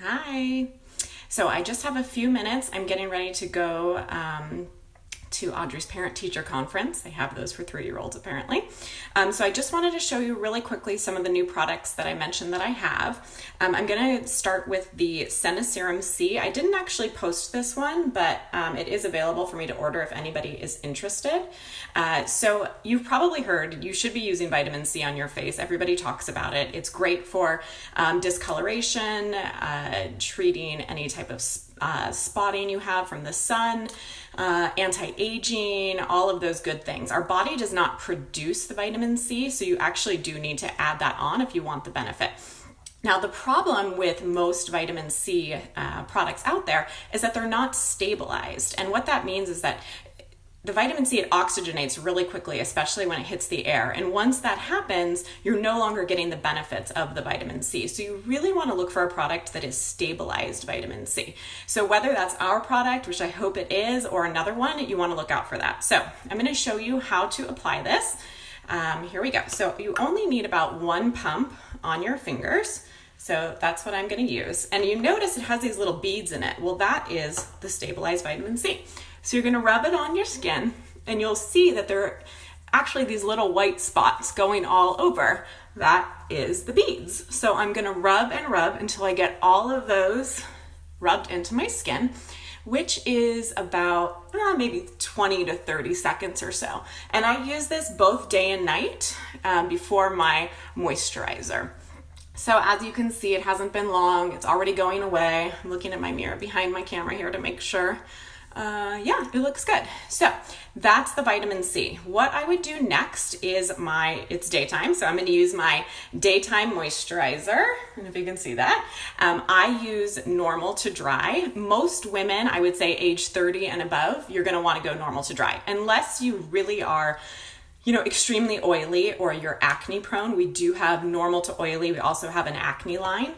Hi. So I just have a few minutes. I'm getting ready to go to Audrey's parent-teacher conference. They have those for 3-year-olds apparently. So I just wanted to show you really quickly some of the new products that I mentioned that I have. I'm going to start with the SeneSerum-C. I didn't actually post this one, but it is available for me to order if anybody is interested. So you've probably heard you should be using vitamin C on your face. Everybody talks about it. It's great for discoloration, treating any type of spotting you have from the sun, anti-aging, all of those good things. Our body does not produce the vitamin C, so you actually do need to add that on if you want the benefit. Now, the problem with most vitamin C products out there is that they're not stabilized. And what that means is that the vitamin C, it oxygenates really quickly, especially when it hits the air. And once that happens, you're no longer getting the benefits of the vitamin C. So you really want to look for a product that is stabilized vitamin C. So whether that's our product, which I hope it is, or another one, you want to look out for that. So I'm going to show you how to apply this. Here we go. So you only need about 1 pump on your fingers. So that's what I'm going to use. And you notice it has these little beads in it. Well, that is the stabilized vitamin C. So you're going to rub it on your skin and you'll see that there are actually these little white spots going all over. That is the beads. So I'm going to rub and rub until I get all of those rubbed into my skin, which is about maybe 20 to 30 seconds or so. And I use this both day and night before my moisturizer. So as you can see, it hasn't been long. It's already going away. I'm looking at my mirror behind my camera here to make sure. Yeah, it looks good. So that's the vitamin C. What I would do next is it's daytime, so I'm going to use my daytime moisturizer. I don't know if you can see that. I use normal to dry. Most women, I would say age 30 and above, you're going to want to go normal to dry. Unless you really are extremely oily or you're acne prone. We do have normal to oily. We also have an acne line.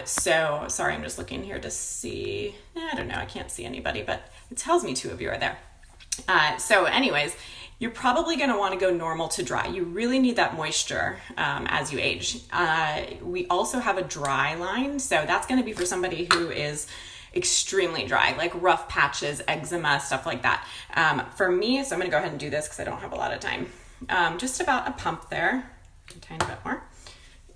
So sorry, I'm just looking here to see. I don't know. I can't see anybody, but it tells me 2 of you are there. So anyways, you're probably going to want to go normal to dry. You really need that moisture as you age. We also have a dry line. So that's going to be for somebody who is extremely dry, like rough patches, eczema, stuff like that. For me, so I'm going to go ahead and do this because I don't have a lot of time. Just about a pump there, a tiny bit more.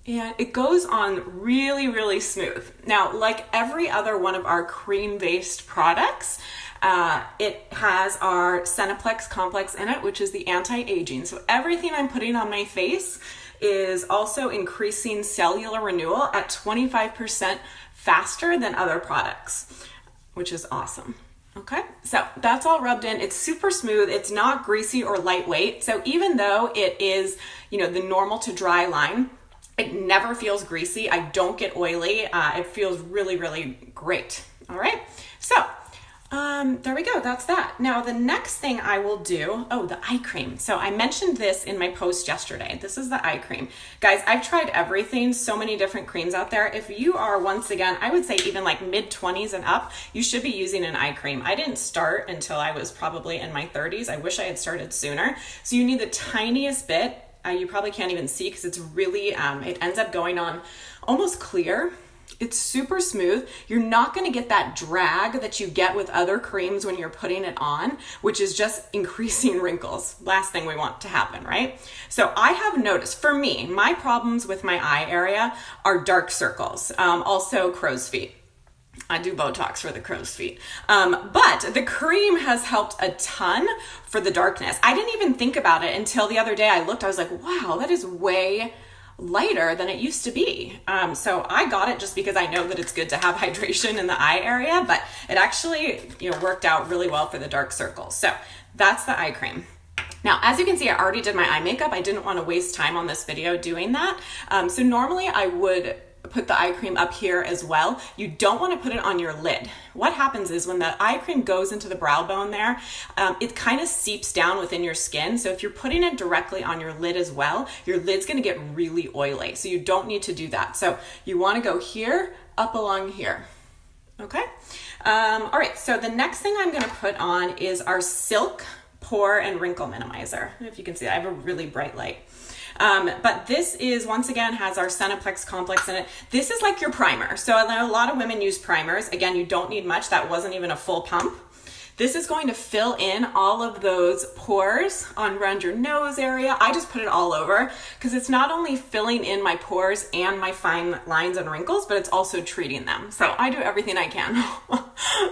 And it goes on really, really smooth. Now, like every other one of our cream-based products, it has our Seneplex complex in it, which is the anti-aging. So everything I'm putting on my face is also increasing cellular renewal at 25% faster than other products, which is awesome. Okay, so that's all rubbed in. It's super smooth. It's not greasy or lightweight. So even though it is, the normal to dry line, it never feels greasy. I don't get oily. It feels really, really great. All right, so there we go. That's that. Now the next thing I will do, the eye cream. So I mentioned this in my post yesterday. This is the eye cream. Guys, I've tried everything, so many different creams out there. If you are, once again, I would say even like mid-20s and up, you should be using an eye cream. I didn't start until I was probably in my 30s. I wish I had started sooner. So you need the tiniest bit. You probably can't even see because it's really, it ends up going on almost clear. It's super smooth. You're not going to get that drag that you get with other creams when you're putting it on, which is just increasing wrinkles. Last thing we want to happen, right? So I have noticed, for me, my problems with my eye area are dark circles, also crow's feet. I do Botox for the crow's feet. But the cream has helped a ton for the darkness. I didn't even think about it until the other day I looked. I was like, wow, that is way lighter than it used to be. So I got it just because I know that it's good to have hydration in the eye area, but it actually, worked out really well for the dark circles. So that's the eye cream. Now, as you can see, I already did my eye makeup. I didn't want to waste time on this video doing that. So normally I would put the eye cream up here as well. You don't want to put it on your lid. What happens is when the eye cream goes into the brow bone there, it kind of seeps down within your skin. So if you're putting it directly on your lid as well, your lid's going to get really oily. So you don't need to do that. So you want to go here, up along here. Okay. All right. So the next thing I'm going to put on is our Silk Pore and Wrinkle Minimizer. I don't know if you can see that. I have a really bright light. But this is, once again, has our Cineplex complex in it. This is like your primer. So I know a lot of women use primers. Again, you don't need much. That wasn't even a full pump. This is going to fill in all of those pores around your nose area. I just put it all over because it's not only filling in my pores and my fine lines and wrinkles, but it's also treating them. So I do everything I can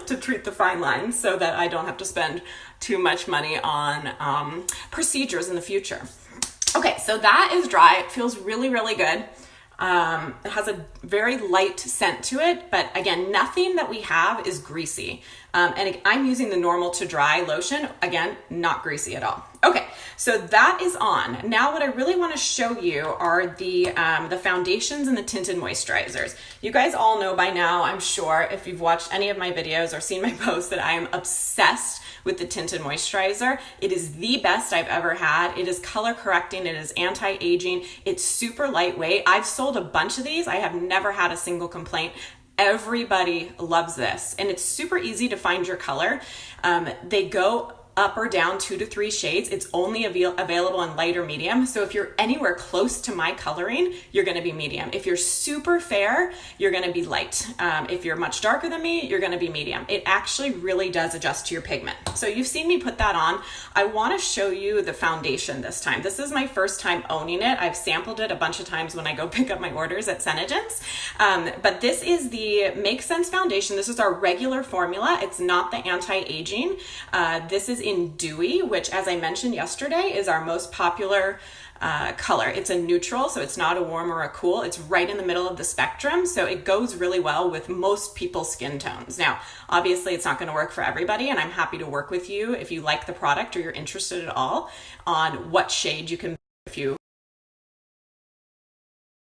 to treat the fine lines so that I don't have to spend too much money on procedures in the future. Okay, so that is dry. It feels really, really good. It has a very light scent to it, but again, nothing that we have is greasy. And I'm using the normal to dry lotion. Again, not greasy at all. Okay, so that is on. Now what I really want to show you are the foundations and the tinted moisturizers. You guys all know by now, I'm sure, if you've watched any of my videos or seen my posts, that I am obsessed with the tinted moisturizer. It is the best I've ever had. It is color correcting. It is anti-aging. It's super lightweight. I've sold a bunch of these. I have never had a single complaint. Everybody loves this, and it's super easy to find your color. They go up or down 2 to 3 shades. It's only available in light or medium. So if you're anywhere close to my coloring, you're gonna be medium. If you're super fair, you're gonna be light. If you're much darker than me, you're gonna be medium. It actually really does adjust to your pigment. So you've seen me put that on. I wanna show you the foundation this time. This is my first time owning it. I've sampled it a bunch of times when I go pick up my orders at SeneGence. But this is the MakeSense foundation. This is our regular formula. It's not the anti-aging. This is in Dewy, which, as I mentioned yesterday, is our most popular color. It's a neutral, so it's not a warm or a cool. It's right in the middle of the spectrum, so it goes really well with most people's skin tones. Now, obviously, it's not going to work for everybody, and I'm happy to work with you if you like the product or you're interested at all on what shade you can, if you...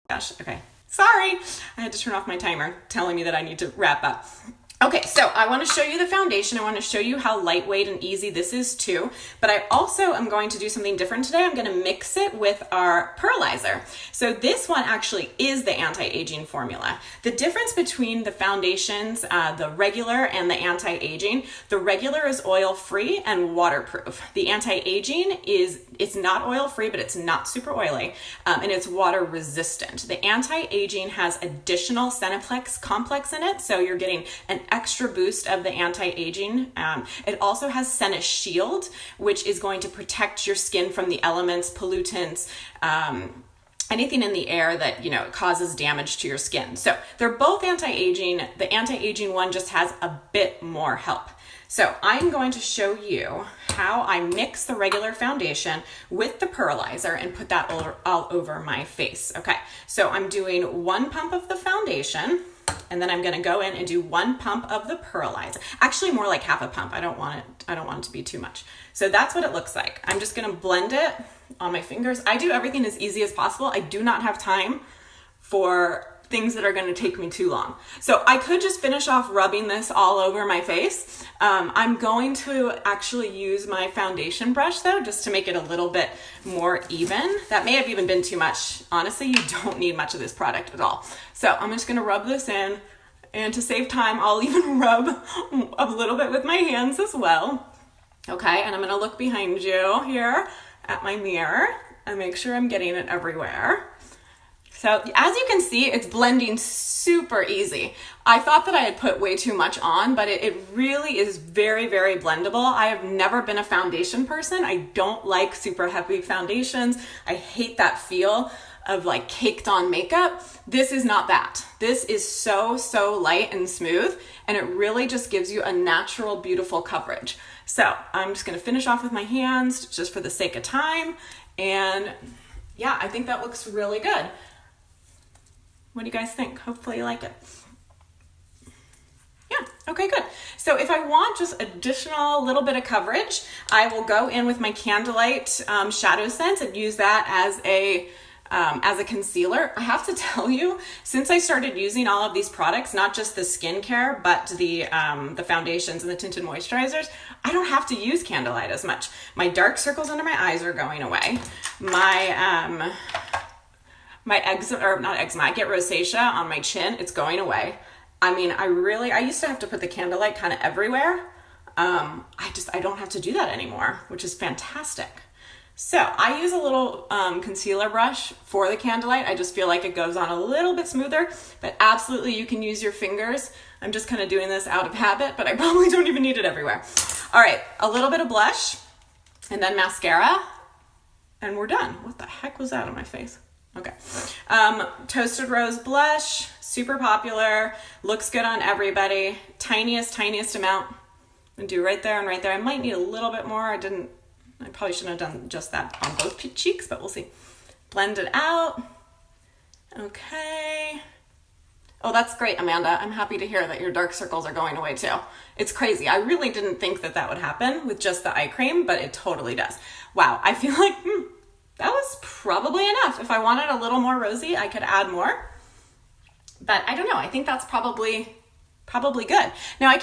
Gosh, okay. Sorry, I had to turn off my timer telling me that I need to wrap up. Okay, so I want to show you the foundation. I want to show you how lightweight and easy this is too, but I also am going to do something different today. I'm going to mix it with our Pearlizer. So this one actually is the anti-aging formula. The difference between the foundations, the regular and the anti-aging, the regular is oil-free and waterproof. The anti-aging it's not oil-free, but it's not super oily, and it's water-resistant. The anti-aging has additional Cineplex complex in it, so you're getting an extra boost of the anti-aging. It also has SeneShield, which is going to protect your skin from the elements, pollutants, anything in the air that, causes damage to your skin. So they're both anti-aging. The anti-aging one just has a bit more help. So I'm going to show you how I mix the regular foundation with the Pearlizer and put that all over my face. Okay, so I'm doing 1 pump of the foundation, and then I'm going to go in and do 1 pump of the Pearlizer. Actually, more like half a pump. I don't want it to be too much. So that's what it looks like. I'm just going to blend it on my fingers. I do everything as easy as possible. I do not have time for things that are going to take me too long. So I could just finish off rubbing this all over my face. I'm going to actually use my foundation brush though, just to make it a little bit more even. That may have even been too much. Honestly, you don't need much of this product at all. So I'm just going to rub this in, and to save time, I'll even rub a little bit with my hands as well. Okay, and I'm going to look behind you here at my mirror and make sure I'm getting it everywhere. So as you can see, it's blending super easy. I thought that I had put way too much on, but it really is very, very blendable. I have never been a foundation person. I don't like super heavy foundations. I hate that feel of like caked on makeup. This is not that. This is so, so light and smooth, and it really just gives you a natural, beautiful coverage. So I'm just gonna finish off with my hands just for the sake of time. And yeah, I think that looks really good. What do you guys think? Hopefully you like it. Yeah, okay, good. So if I want just additional little bit of coverage, I will go in with my Candlelight ShadowSense and use that as a concealer. I have to tell you, since I started using all of these products, not just the skincare, but the foundations and the tinted moisturizers, I don't have to use Candlelight as much. My dark circles under my eyes are going away. My eczema, or not eczema, I get rosacea on my chin. It's going away. I mean, I used to have to put the Candlelight kind of everywhere. I don't have to do that anymore, which is fantastic. So I use a little concealer brush for the Candlelight. I just feel like it goes on a little bit smoother, but absolutely you can use your fingers. I'm just kind of doing this out of habit, but I probably don't even need it everywhere. All right, a little bit of blush and then mascara and we're done. What the heck was that on my face? Okay. Toasted Rose blush, super popular, looks good on everybody. Tiniest amount. And do right there and right there. I might need a little bit more. I probably shouldn't have done just that on both cheeks, but we'll see. Blend it out. Okay. Oh, that's great, Amanda. I'm happy to hear that your dark circles are going away too. It's crazy. I really didn't think that that would happen with just the eye cream, but it totally does. Wow, I feel like that was probably enough. If I wanted a little more rosy, I could add more. But I don't know. I think that's probably good. Now I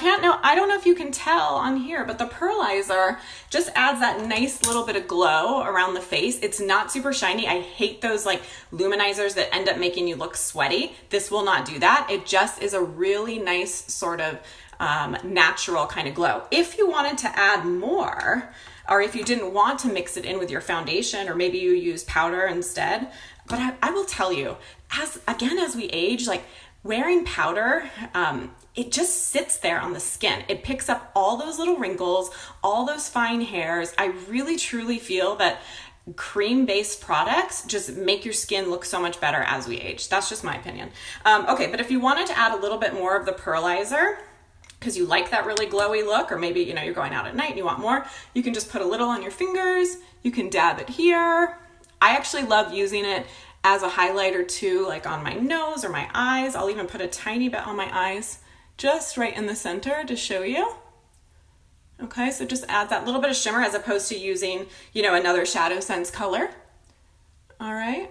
don't know if you can tell on here, but the Pearlizer just adds that nice little bit of glow around the face. It's not super shiny. I hate those like luminizers that end up making you look sweaty. This will not do that. It just is a really nice sort of natural kind of glow. If you wanted to add more, or if you didn't want to mix it in with your foundation, or maybe you use powder instead, but I will tell you, as we age, like wearing powder, it just sits there on the skin. It picks up all those little wrinkles, all those fine hairs. I really truly feel that cream-based products just make your skin look so much better as we age. That's just my opinion. Okay, but if you wanted to add a little bit more of the Pearlizer, because you like that really glowy look, or maybe you're going out at night and you want more, you can just put a little on your fingers. You can dab it here. I actually love using it as a highlighter too, like on my nose or my eyes. I'll even put a tiny bit on my eyes, just right in the center to show you. Okay, so just add that little bit of shimmer as opposed to using, another ShadowSense color. All right.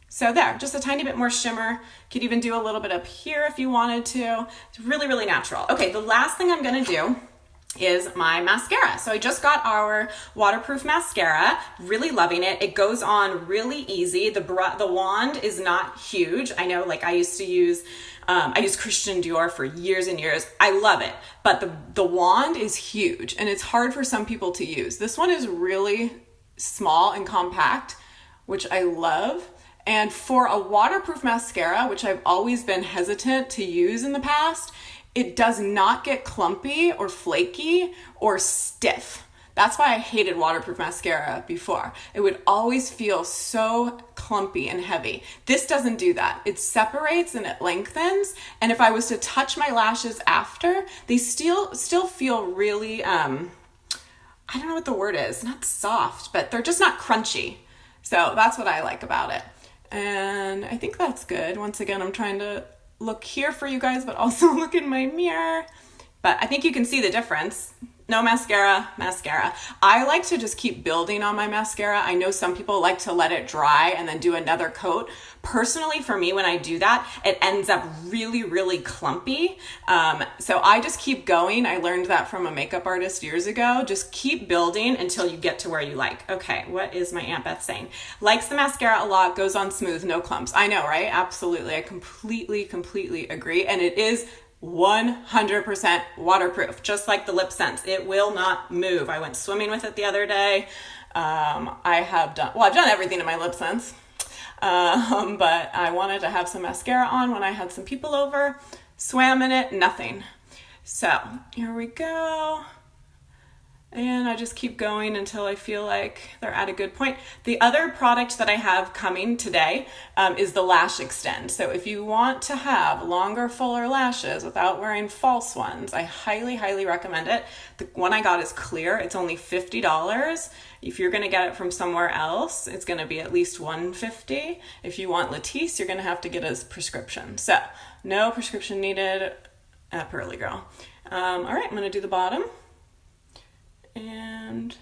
So there, just a tiny bit more shimmer. Could even do a little bit up here if you wanted to. It's really, really natural. Okay, the last thing I'm gonna do is my mascara. So I just got our waterproof mascara, really loving it. It goes on really easy. The wand is not huge. I know, like I used Christian Dior for years and years. I love it, but the wand is huge and it's hard for some people to use. This one is really small and compact, which I love. And for a waterproof mascara, which I've always been hesitant to use in the past, it does not get clumpy or flaky or stiff. That's why I hated waterproof mascara before. It would always feel so clumpy and heavy. This doesn't do that. It separates and it lengthens. And if I was to touch my lashes after, they still feel really, I don't know what the word is, not soft, but they're just not crunchy. So that's what I like about it. And I think that's good. Once again, I'm trying to look here for you guys, but also look in my mirror. But I think you can see the difference. No mascara, mascara. I like to just keep building on my mascara. I know some people like to let it dry and then do another coat. Personally, for me, when I do that, it ends up really, really clumpy. So I just keep going. I learned that from a makeup artist years ago. Just keep building until you get to where you like. Okay, what is my Aunt Beth saying? Likes the mascara a lot, goes on smooth, no clumps. I know, right? Absolutely. I completely agree. And it is 100% waterproof, just like the LipSense. It will not move. I went swimming with it the other day. I've done everything in my LipSense. But I wanted to have some mascara on when I had some people over, swam in it, nothing. So here we go. And I just keep going until I feel like they're at a good point. The other product that I have coming today is the Lash Extend. So if you want to have longer, fuller lashes without wearing false ones, I highly recommend it. The one I got is clear. It's only $50. If you're gonna get it from somewhere else, it's gonna be at least $150. If you want Latisse, you're gonna have to get a prescription. So no prescription needed at Pearly Girl. All right, I'm gonna do the bottom. And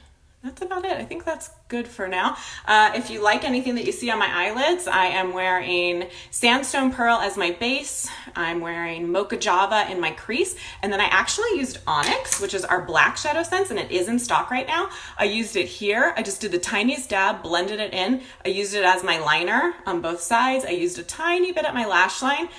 that's about it. I think that's good. good for now. If you like anything that you see on my eyelids, I am wearing Sandstone Pearl as my base. I'm wearing Mocha Java in my crease. And then I actually used Onyx, which is our black shadow sense, and it is in stock right now. I used it here. I just did the tiniest dab, blended it in. I used it as my liner on both sides. I used a tiny bit at my lash line.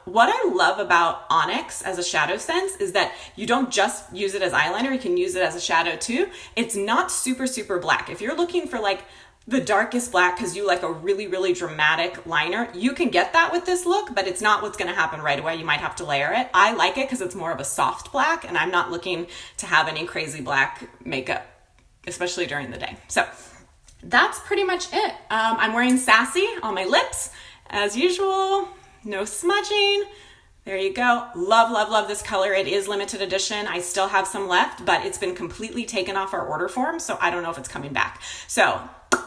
What I love about Onyx as a shadow sense is that you don't just use it as eyeliner, you can use it as a shadow too. It's not super, super black. If you're looking for like the darkest black because you like a really, really dramatic liner, you can get that with this look, but it's not what's going to happen right away. You might have to layer it. I like it because it's more of a soft black, and I'm not looking to have any crazy black makeup, especially during the day. So that's pretty much it. I'm wearing Sassy on my lips as usual. No smudging. There you go. Love, love, love this color. It is limited edition. I still have some left, but it's been completely taken off our order form, so I don't know if it's coming back. So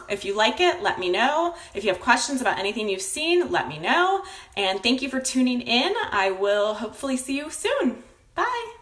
if you like it, let me know. If you have questions about anything you've seen, let me know. And thank you for tuning in. I will hopefully see you soon. Bye.